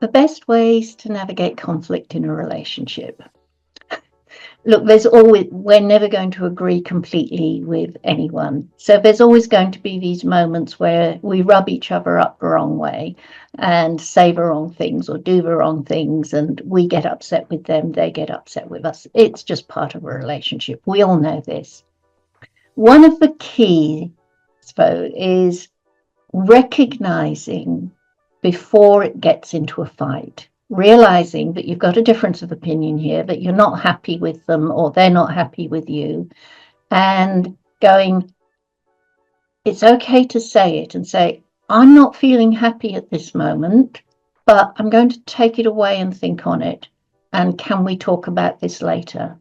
The best ways to navigate conflict in a relationship. Look, we're never going to agree completely with anyone. So there's always going to be these moments where we rub each other up the wrong way and say the wrong things or do the wrong things, and we get upset with them, they get upset with us. It's just part of a relationship. We all know this. One of the keys, though, is recognizing before it gets into a fight, realizing that you've got a difference of opinion here, that you're not happy with them or they're not happy with you, and going, it's okay to say it and say, I'm not feeling happy at this moment, but I'm going to take it away and think on it. And can we talk about this later?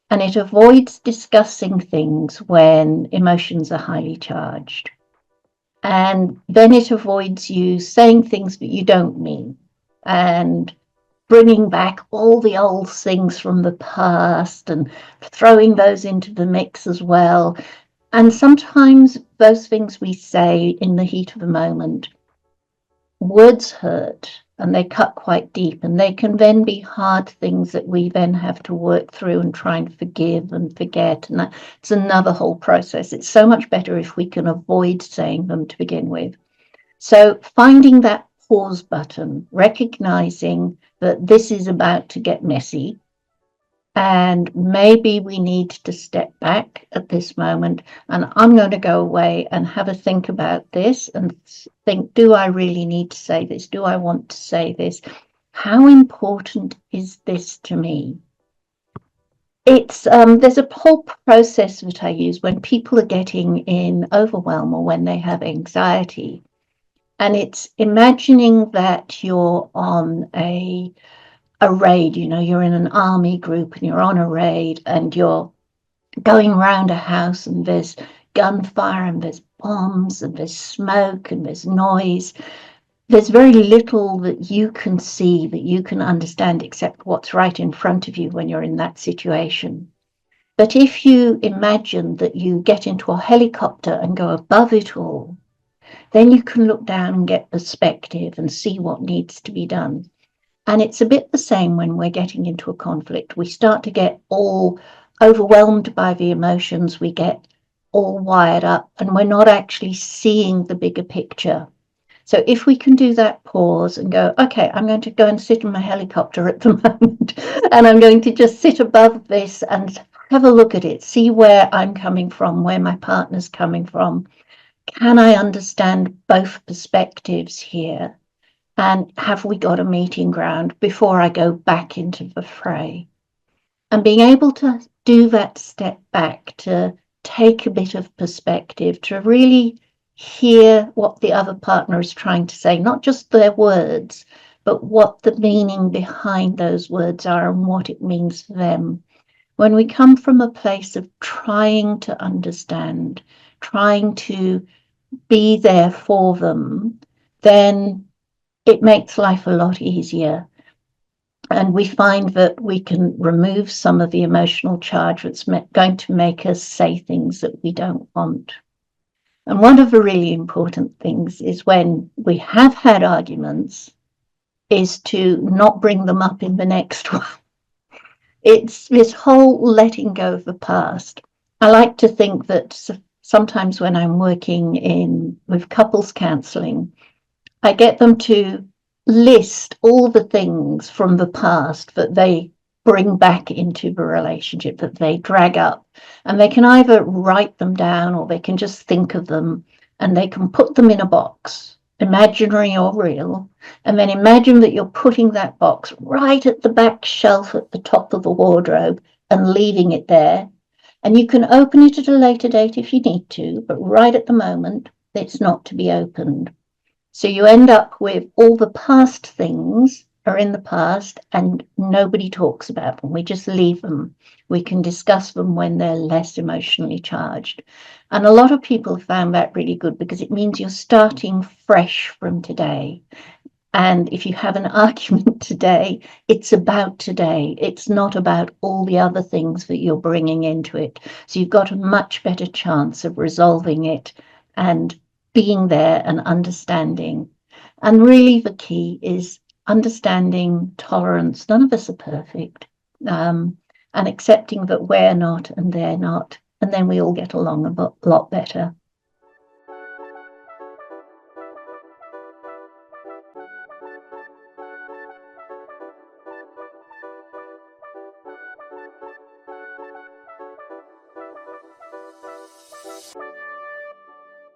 And it avoids discussing things when emotions are highly charged. And then it avoids you saying things that you don't mean and bringing back all the old things from the past and throwing those into the mix as well. And sometimes those things we say in the heat of the moment, words hurt and they cut quite deep, and they can then be hard things that we then have to work through and try and forgive and forget. And that's another whole process. It's so much better if we can avoid saying them to begin with. So finding that pause button, recognizing that this is about to get messy, and maybe we need to step back at this moment, and I'm going to go away and have a think about this and think, do I really need to say this? Do I want to say this? How important is this to me? It's there's a whole process that I use when people are getting in overwhelm or when they have anxiety. And it's imagining that you're on a raid, you're in an army group and you're on a raid and you're going around a house and there's gunfire and there's bombs and there's smoke and there's noise. There's very little that you can see, that you can understand, except what's right in front of you when you're in that situation. But if you imagine that you get into a helicopter and go above it all, then you can look down and get perspective and see what needs to be done. And it's a bit the same when we're getting into a conflict. We start to get all overwhelmed by the emotions, we get all wired up, and we're not actually seeing the bigger picture. So if we can do that pause and go, okay, I'm going to go and sit in my helicopter at the moment, and I'm going to just sit above this and have a look at it, see where I'm coming from, where my partner's coming from. Can I understand both perspectives here? And have we got a meeting ground before I go back into the fray? And being able to do that step back, to take a bit of perspective, to really hear what the other partner is trying to say, not just their words, but what the meaning behind those words are and what it means for them. When we come from a place of trying to understand, trying to be there for them, then it makes life a lot easier. And we find that we can remove some of the emotional charge that's going to make us say things that we don't want. And one of the really important things is when we have had arguments is to not bring them up in the next one. It's this whole letting go of the past. I like to think that sometimes when I'm working with couples counselling, I get them to list all the things from the past that they bring back into the relationship, that they drag up, and they can either write them down or they can just think of them, and they can put them in a box, imaginary or real, and then imagine that you're putting that box right at the back shelf at the top of the wardrobe and leaving it there. And you can open it at a later date if you need to, but right at the moment, it's not to be opened. So you end up with all the past things are in the past and nobody talks about them. We just leave them. We can discuss them when they're less emotionally charged. And a lot of people found that really good because it means you're starting fresh from today. And if you have an argument today, it's about today. It's not about all the other things that you're bringing into it. So you've got a much better chance of resolving it and being there and understanding. And really the key is understanding, tolerance. None of us are perfect. And accepting that we're not and they're not. And then we all get along a lot better.